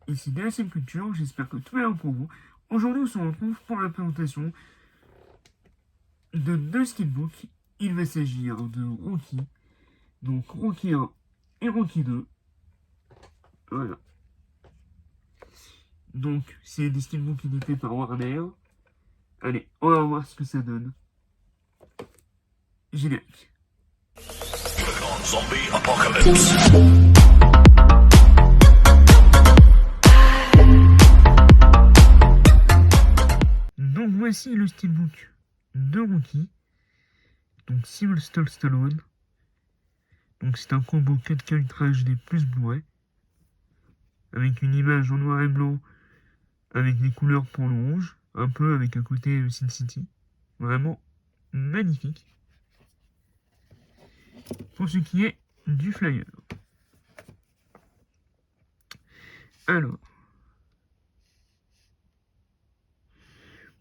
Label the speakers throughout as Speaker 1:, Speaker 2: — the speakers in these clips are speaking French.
Speaker 1: ici DSM Culture, j'espère que tout va bien pour vous. Aujourd'hui, on se retrouve pour la présentation de deux sketchbooks. Il va s'agir de Rocky, donc Rocky 1 et Rocky 2. Voilà. Donc, c'est des sketchbooks édités par Warner. Allez, on va voir ce que ça donne. Générique.
Speaker 2: Zombie Apocalypse.
Speaker 1: Donc voici le steelbook de Rocky. Donc Sylvester Stallone. Donc c'est un combo 4K Ultra HD plus Blu-ray. Avec une image en noir et blanc. Avec des couleurs pour le rouge. Un peu avec un côté Sin City. Vraiment magnifique. Pour ce qui est du flyer. Alors.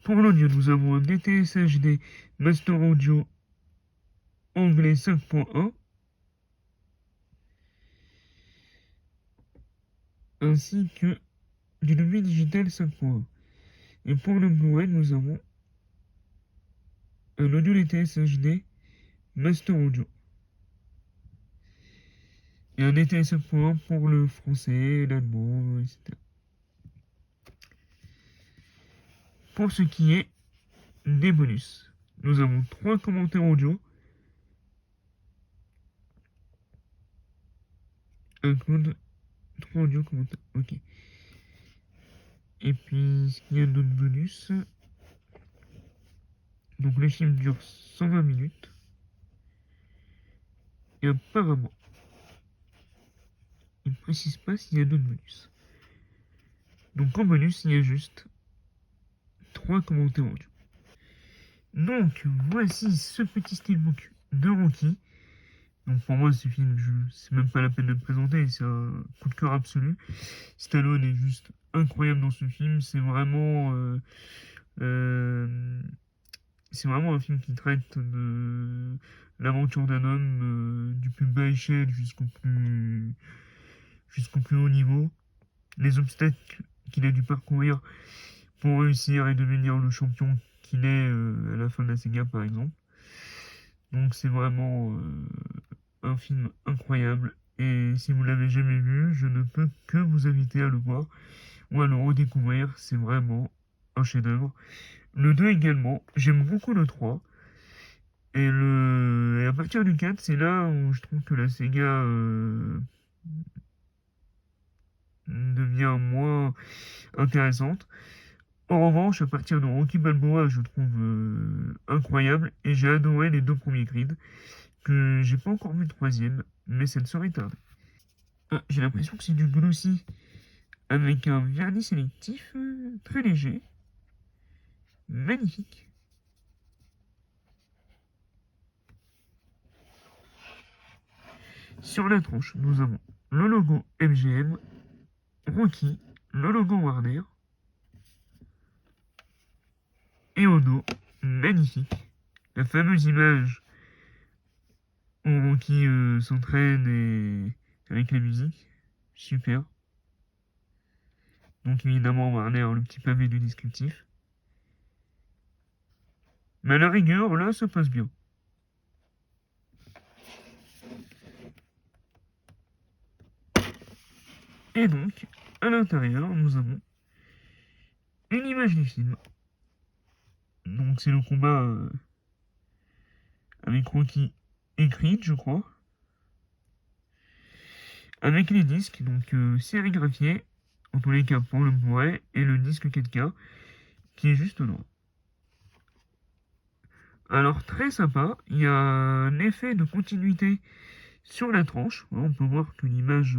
Speaker 1: Pour l'audio, nous avons un DTS HD Master Audio anglais 5.1 ainsi que du Dolby Digital 5.1. Et pour le Blu-ray, nous avons un audio DTS HD Master Audio et un DTS 5.1 pour le français, l'allemand, etc. Pour ce qui est des bonus, nous avons 3 commentaires audio. Un code, 3 audio commentaires, ok. Et puis, ce qu'il y a d'autres bonus, donc le film dure 120 minutes. Et apparemment, il ne précise pas s'il y a d'autres bonus. Donc en bonus, il y a juste 3 commentaires audio. Donc voici ce petit steelbook de Rocky. Donc pour moi, ce film, c'est même pas la peine de le présenter, c'est un coup de cœur absolu. Stallone est juste incroyable dans ce film. C'est vraiment un film qui traite de l'aventure d'un homme du plus bas échelle jusqu'au plus haut niveau. Les obstacles qu'il a dû parcourir pour réussir et devenir le champion qu'il est à la fin de la saga, par exemple. Donc c'est vraiment un film incroyable. Et si vous l'avez jamais vu, je ne peux que vous inviter à le voir ou à le redécouvrir. C'est vraiment un chef-d'œuvre. Le 2 également, j'aime beaucoup le 3. Et à partir du 4, c'est là où je trouve que la saga devient moins intéressante. En revanche, à partir de Rocky Balboa, je trouve incroyable. Et j'ai adoré les 2 premiers Creed, que j'ai pas encore vu le troisième, mais ça ne saurait tarder. Ah, j'ai l'impression que c'est du glossy, avec un vernis sélectif très léger. Magnifique. Sur la tranche, nous avons le logo MGM, Rocky, le logo Warner, et au dos, magnifique, la fameuse image où Rocky s'entraîne et avec la musique, super. Donc évidemment Warner, le petit pavé du descriptif. Mais à la rigueur, là, ça passe bien. Et donc, à l'intérieur, nous avons une image du film. Donc c'est le combat avec Rocky et Creed, je crois. Avec les disques, donc sérigraphiés, en tous les cas pour le Blu-ray, et le disque 4K, qui est juste droit. Alors très sympa, il y a un effet de continuité sur la tranche. On peut voir que l'image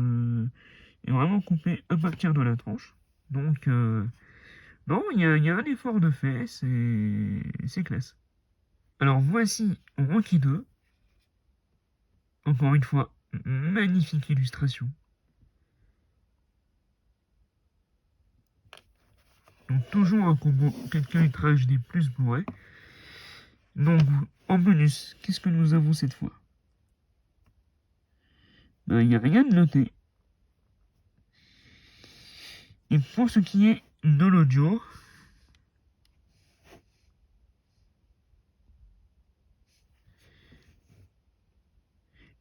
Speaker 1: est vraiment coupée à partir de la tranche. Donc non, il y a un effort de fait, c'est classe. Alors voici Rocky 2. Encore une fois, magnifique illustration. Donc toujours un combo 4K Ultra HD plus Blu-ray. Donc en bonus, qu'est-ce que nous avons cette fois? Il n'y a rien de noté. Et pour ce qui est de l'audio,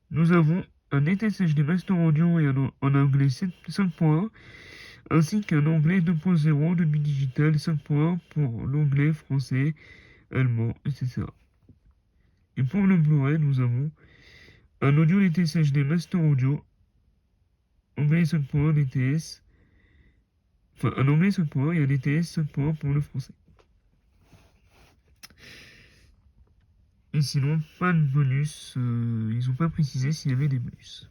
Speaker 1: nous avons un ETSHD Master Audio et un anglais 5.1, ainsi qu'un anglais 2.0 de digital 5.1 pour l'anglais, français, allemand, etc. Et pour le Blu-ray, nous avons un audio DTS-HD Master Audio, anglais 5.1 DTS, enfin un anglais 5.1 et un DTS 5.1 pour le français. Et sinon, pas de bonus, ils n'ont pas précisé s'il y avait des bonus.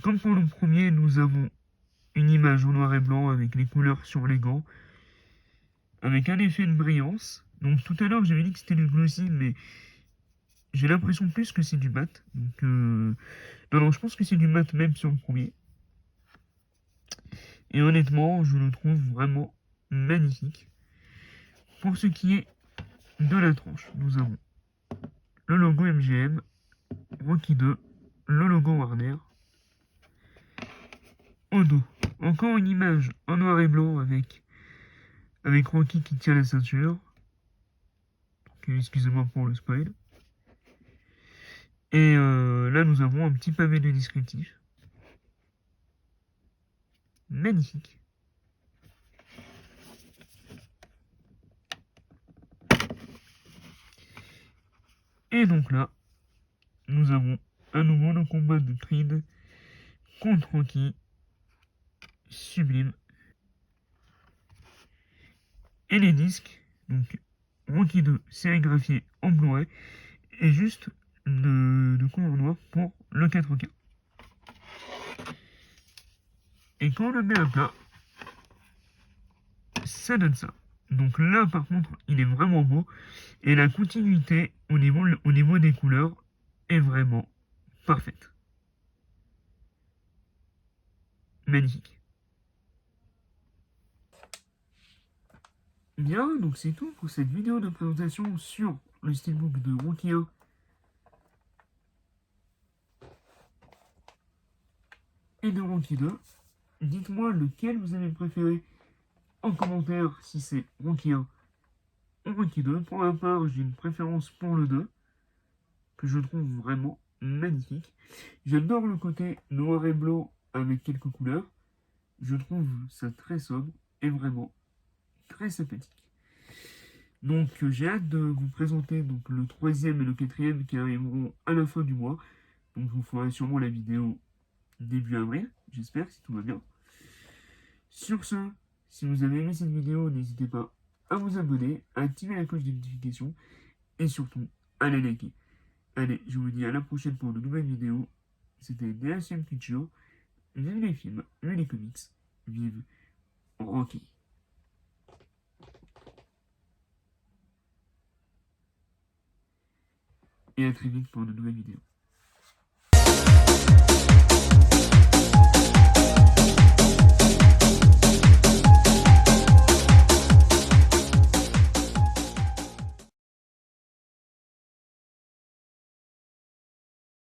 Speaker 1: Comme pour le premier, nous avons une image en noir et blanc avec les couleurs sur les gants, avec un effet de brillance. Donc tout à l'heure, j'avais dit que c'était du glossy, mais j'ai l'impression plus que c'est du mat. Donc, non, je pense que c'est du mat même sur le premier. Et honnêtement, je le trouve vraiment magnifique. Pour ce qui est de la tranche, nous avons le logo MGM, Rocky 2, le logo Warner. Au dos, encore une image en noir et blanc avec Rocky qui tient la ceinture. Excusez-moi pour le spoil. Et là, nous avons un petit pavé de descriptif. Magnifique. Et donc là, nous avons à nouveau le combat de Creed contre Rocky. Sublime. Et les disques, donc Rocky 2 sérigraphié en Blu-ray et juste de couleur noire pour le 4K. Et quand on le met à plat, ça donne ça. Donc là, par contre, il est vraiment beau. Et la continuité au niveau des couleurs est vraiment parfaite. Magnifique. Bien, donc c'est tout pour cette vidéo de présentation sur le steelbook de Rocky 1 et de Rocky 2. Dites-moi lequel vous avez préféré en commentaire si c'est Rocky 1 ou Rocky 2. Pour ma part, j'ai une préférence pour le 2, que je trouve vraiment magnifique. J'adore le côté noir et blanc avec quelques couleurs. Je trouve ça très sobre et vraiment très sympathique. Donc j'ai hâte de vous présenter donc, le troisième et le quatrième qui arriveront à la fin du mois. Donc je vous ferai sûrement la vidéo début avril, j'espère, si tout va bien. Sur ce, si vous avez aimé cette vidéo, n'hésitez pas à vous abonner, à activer la cloche de notification et surtout à la liker. Allez, je vous dis à la prochaine pour de nouvelles vidéos. C'était DHM Culture. Vive les films, vive les comics, vive Rocky. Et à très vite pour de nouvelles vidéos.